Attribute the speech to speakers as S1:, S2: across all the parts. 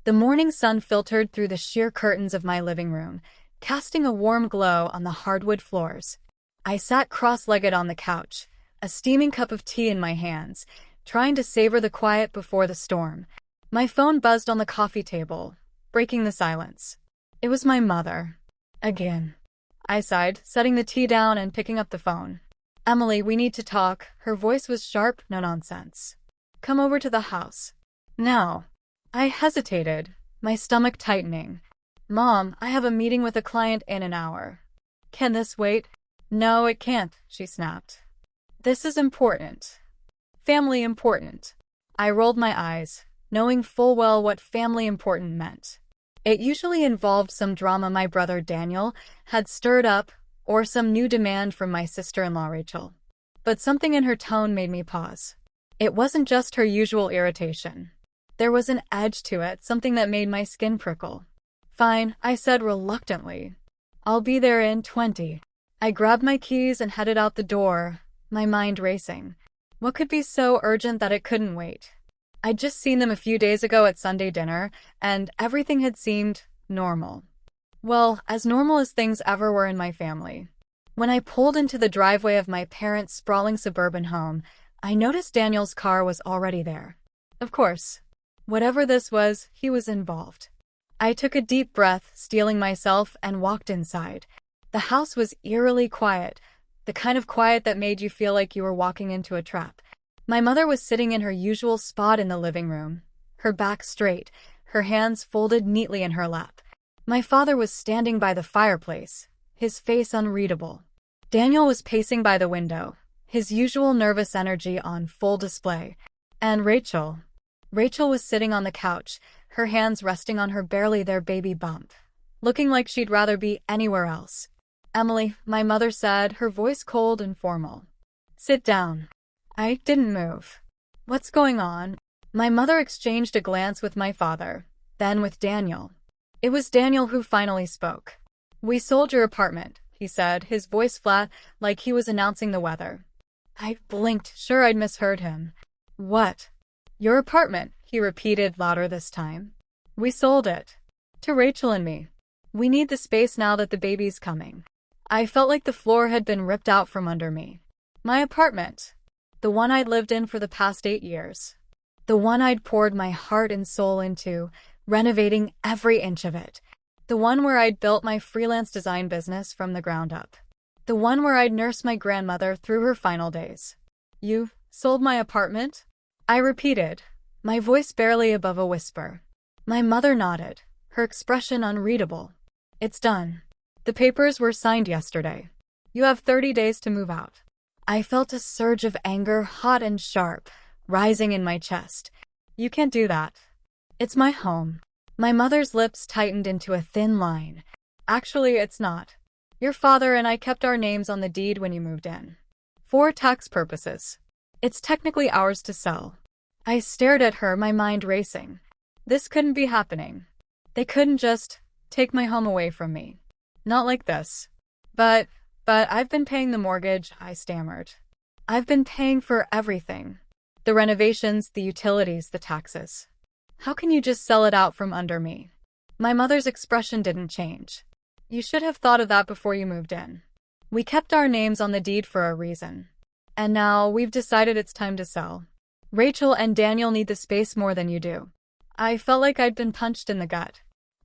S1: The morning sun filtered through the sheer curtains of my living room, casting a warm glow on the hardwood floors. I sat cross-legged on the couch, a steaming cup of tea in my hands, trying to savor the quiet before the storm. My phone buzzed on the coffee table, breaking the silence. It was my mother. Again. I sighed, setting the tea down and picking up the phone. "Emily, we need to talk." Her voice was sharp, no nonsense. "Come over to the house." "Now." I hesitated, my stomach tightening. "Mom, I have a meeting with a client in an hour." "Can this wait?" "No, it can't," she snapped. "This is important. Family important." I rolled my eyes, knowing full well what family important meant. It usually involved some drama my brother Daniel had stirred up, or some new demand from my sister-in-law Rachel. But something in her tone made me pause. It wasn't just her usual irritation. There was an edge to it, something that made my skin prickle. "Fine," I said reluctantly. "I'll be there in 20. I grabbed my keys and headed out the door, my mind racing. What could be so urgent that it couldn't wait? I'd just seen them a few days ago at Sunday dinner, and everything had seemed normal. Well, as normal as things ever were in my family. When I pulled into the driveway of my parents' sprawling suburban home, I noticed Daniel's car was already there. Of course. Whatever this was, he was involved. I took a deep breath, steeling myself, and walked inside. The house was eerily quiet, the kind of quiet that made you feel like you were walking into a trap. My mother was sitting in her usual spot in the living room, her back straight, her hands folded neatly in her lap. My father was standing by the fireplace, his face unreadable. Daniel was pacing by the window, his usual nervous energy on full display. And Rachel was sitting on the couch, her hands resting on her barely there baby bump, looking like she'd rather be anywhere else. "Emily," my mother said, her voice cold and formal. "Sit down." I didn't move. "What's going on?" My mother exchanged a glance with my father, then with Daniel. It was Daniel who finally spoke. "We sold your apartment," he said, his voice flat, like he was announcing the weather. I blinked, sure I'd misheard him. "What?" "Your apartment," he repeated louder this time. "We sold it. To Rachel and me. We need the space now that the baby's coming." I felt like the floor had been ripped out from under me. My apartment. The one I'd lived in for the past 8 years. The one I'd poured my heart and soul into, renovating every inch of it. The one where I'd built my freelance design business from the ground up. The one where I'd nursed my grandmother through her final days. "You sold my apartment?" I repeated, my voice barely above a whisper. My mother nodded, her expression unreadable. "It's done. The papers were signed yesterday. You have 30 days to move out." I felt a surge of anger, hot and sharp, rising in my chest. "You can't do that. It's my home." My mother's lips tightened into a thin line. "Actually, it's not. Your father and I kept our names on the deed when you moved in. For tax purposes. It's technically ours to sell." I stared at her, my mind racing. This couldn't be happening. They couldn't just take my home away from me. Not like this. But I've been paying the mortgage," I stammered. "I've been paying for everything. The renovations, the utilities, the taxes. How can you just sell it out from under me?" My mother's expression didn't change. "You should have thought of that before you moved in. We kept our names on the deed for a reason. And now we've decided it's time to sell. Rachel and Daniel need the space more than you do." I felt like I'd been punched in the gut.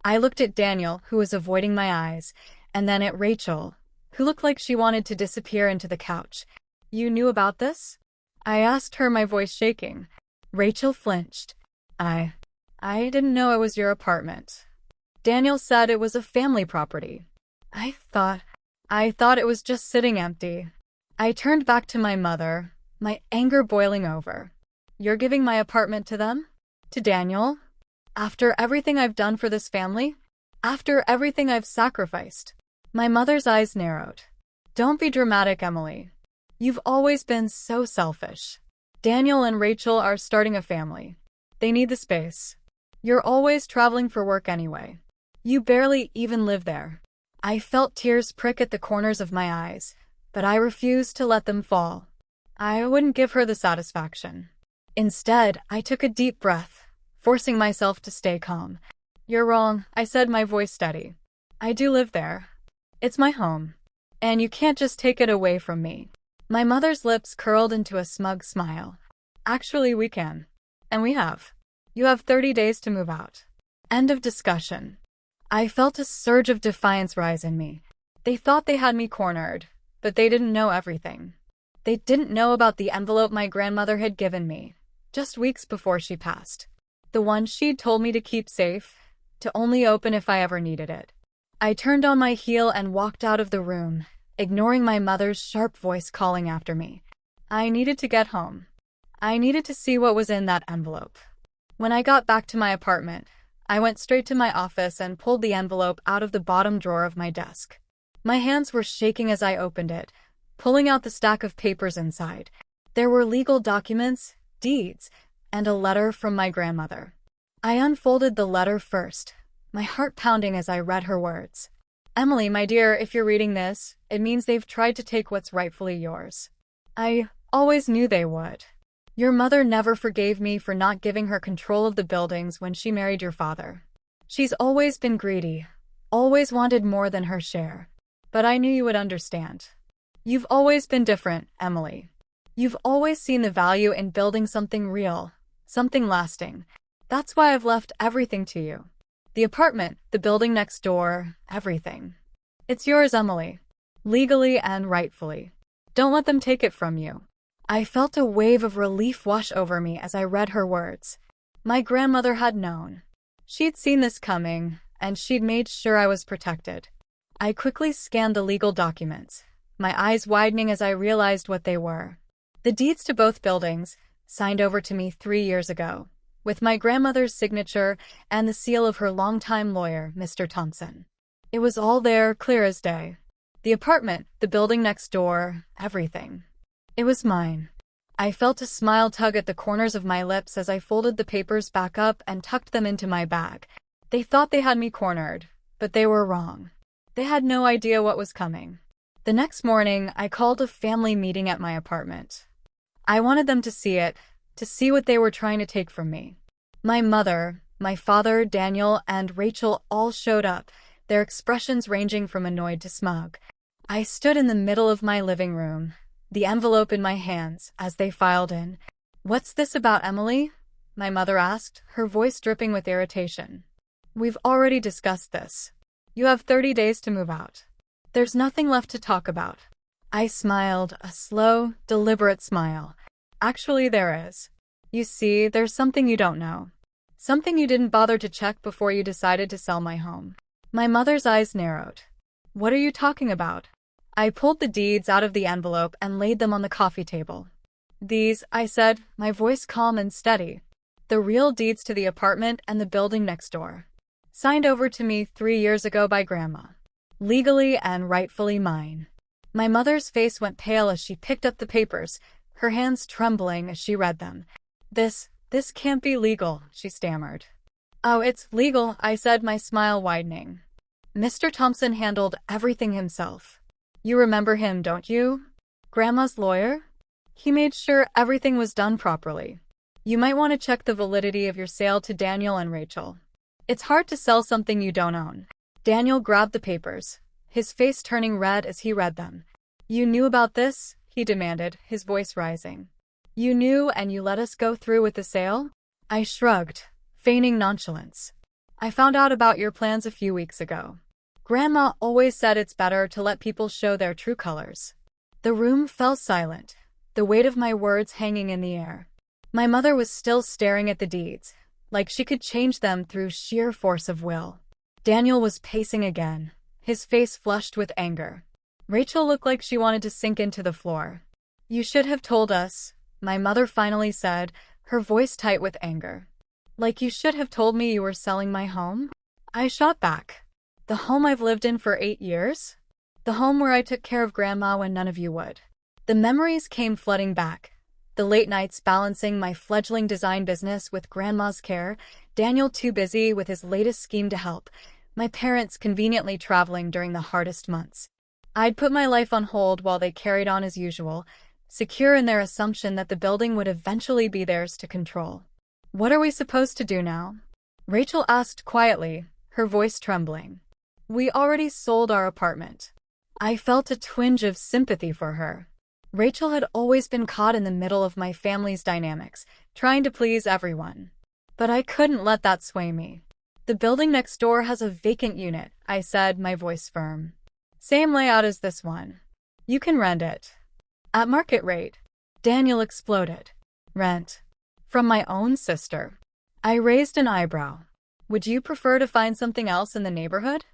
S1: I looked at Daniel, who was avoiding my eyes, and then at Rachel, who looked like she wanted to disappear into the couch. "You knew about this?" I asked her, my voice shaking. Rachel flinched. I didn't know it was your apartment. Daniel said it was a family property. I thought it was just sitting empty." I turned back to my mother, my anger boiling over. "You're giving my apartment to them? To Daniel? After everything I've done for this family? After everything I've sacrificed?" My mother's eyes narrowed. "Don't be dramatic, Emily. You've always been so selfish. Daniel and Rachel are starting a family. They need the space. You're always traveling for work anyway. You barely even live there." I felt tears prick at the corners of my eyes, but I refused to let them fall. I wouldn't give her the satisfaction. Instead, I took a deep breath, forcing myself to stay calm. "You're wrong," I said, my voice steady. "I do live there. It's my home. And you can't just take it away from me." My mother's lips curled into a smug smile. "Actually, we can. And we have. You have 30 days to move out." End of discussion. I felt a surge of defiance rise in me. They thought they had me cornered, but they didn't know everything. They didn't know about the envelope my grandmother had given me, just weeks before she passed. The one she'd told me to keep safe, to only open if I ever needed it. I turned on my heel and walked out of the room, ignoring my mother's sharp voice calling after me. I needed to get home. I needed to see what was in that envelope. When I got back to my apartment, I went straight to my office and pulled the envelope out of the bottom drawer of my desk. My hands were shaking as I opened it, pulling out the stack of papers inside. There were legal documents, deeds, and a letter from my grandmother. I unfolded the letter first, my heart pounding as I read her words. "Emily, my dear, if you're reading this, it means they've tried to take what's rightfully yours. I always knew they would. Your mother never forgave me for not giving her control of the buildings when she married your father. She's always been greedy, always wanted more than her share. But I knew you would understand. You've always been different, Emily. You've always seen the value in building something real, something lasting. That's why I've left everything to you. The apartment, the building next door, everything. It's yours, Emily. Legally and rightfully. Don't let them take it from you." I felt a wave of relief wash over me as I read her words. My grandmother had known. She'd seen this coming, and she'd made sure I was protected. I quickly scanned the legal documents, my eyes widening as I realized what they were. The deeds to both buildings, signed over to me 3 years ago, with my grandmother's signature and the seal of her longtime lawyer, Mr. Thompson. It was all there, clear as day. The apartment, the building next door, everything. It was mine. I felt a smile tug at the corners of my lips as I folded the papers back up and tucked them into my bag. They thought they had me cornered, but they were wrong. They had no idea what was coming. The next morning, I called a family meeting at my apartment. I wanted them to see it, to see what they were trying to take from me. My mother, my father, Daniel, and Rachel all showed up, their expressions ranging from annoyed to smug. I stood in the middle of my living room, the envelope in my hands, as they filed in. "What's this about, Emily?" my mother asked, her voice dripping with irritation. "We've already discussed this. You have 30 days to move out. There's nothing left to talk about." I smiled, a slow, deliberate smile. "Actually, there is. You see, there's something you don't know. Something you didn't bother to check before you decided to sell my home." My mother's eyes narrowed. "What are you talking about?" I pulled the deeds out of the envelope and laid them on the coffee table. "These," I said, my voice calm and steady. "The real deeds to the apartment and the building next door. Signed over to me 3 years ago by Grandma. Legally and rightfully mine." My mother's face went pale as she picked up the papers, her hands trembling as she read them. This can't be legal," she stammered. "Oh, it's legal," I said, my smile widening. "Mr. Thompson handled everything himself. You remember him, don't you? Grandma's lawyer? He made sure everything was done properly. You might want to check the validity of your sale to Daniel and Rachel. It's hard to sell something you don't own." Daniel grabbed the papers, his face turning red as he read them. "You knew about this?" he demanded, his voice rising. "You knew and you let us go through with the sale?" I shrugged, feigning nonchalance. "I found out about your plans a few weeks ago. Grandma always said it's better to let people show their true colors." The room fell silent, the weight of my words hanging in the air. My mother was still staring at the deeds, like she could change them through sheer force of will. Daniel was pacing again, his face flushed with anger. Rachel looked like she wanted to sink into the floor. "You should have told us," my mother finally said, her voice tight with anger. "Like you should have told me you were selling my home?" I shot back. "The home I've lived in for 8 years? The home where I took care of Grandma when none of you would." The memories came flooding back. The late nights balancing my fledgling design business with Grandma's care, Daniel too busy with his latest scheme to help, my parents conveniently traveling during the hardest months. I'd put my life on hold while they carried on as usual, secure in their assumption that the building would eventually be theirs to control. What are we supposed to do now? Rachel asked quietly, her voice trembling. We already sold our apartment. I felt a twinge of sympathy for her. Rachel had always been caught in the middle of my family's dynamics, trying to please everyone. But I couldn't let that sway me. The building next door has a vacant unit, I said, my voice firm. Same layout as this one. You can rent it. At market rate. Daniel exploded. Rent. From my own sister. I raised an eyebrow. Would you prefer to find something else in the neighborhood?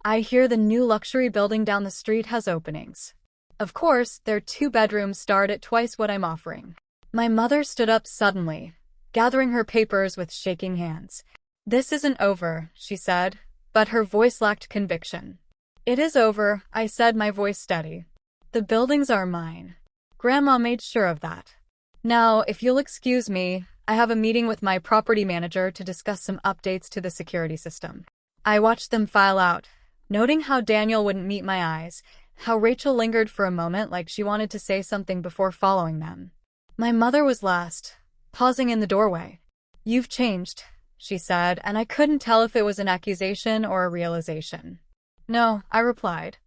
S1: I hear the new luxury building down the street has openings. Of course, their 2 bedrooms start at twice what I'm offering. My mother stood up suddenly, gathering her papers with shaking hands. This isn't over, she said, but her voice lacked conviction. It is over, I said, my voice steady. The buildings are mine. Grandma made sure of that. Now, if you'll excuse me, I have a meeting with my property manager to discuss some updates to the security system. I watched them file out, noting how Daniel wouldn't meet my eyes, how Rachel lingered for a moment like she wanted to say something before following them. My mother was last, pausing in the doorway. You've changed, she said, and I couldn't tell if it was an accusation or a realization. No, I replied.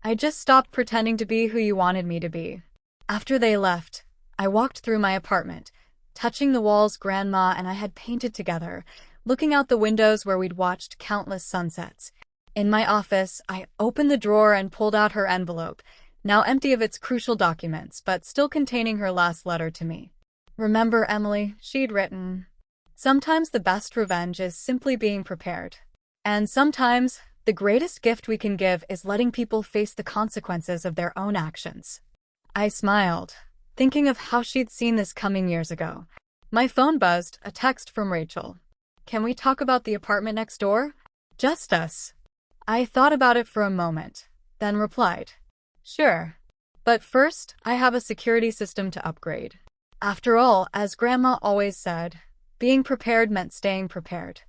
S1: I just stopped pretending to be who you wanted me to be. After they left, I walked through my apartment, touching the walls Grandma and I had painted together, looking out the windows where we'd watched countless sunsets. In my office, I opened the drawer and pulled out her envelope, now empty of its crucial documents, but still containing her last letter to me. Remember, Emily, she'd written. Sometimes the best revenge is simply being prepared. And sometimes, the greatest gift we can give is letting people face the consequences of their own actions. I smiled, thinking of how she'd seen this coming years ago. My phone buzzed, a text from Rachel. Can we talk about the apartment next door? Just us. I thought about it for a moment, then replied, sure. But first, I have a security system to upgrade. After all, as Grandma always said, being prepared meant staying prepared.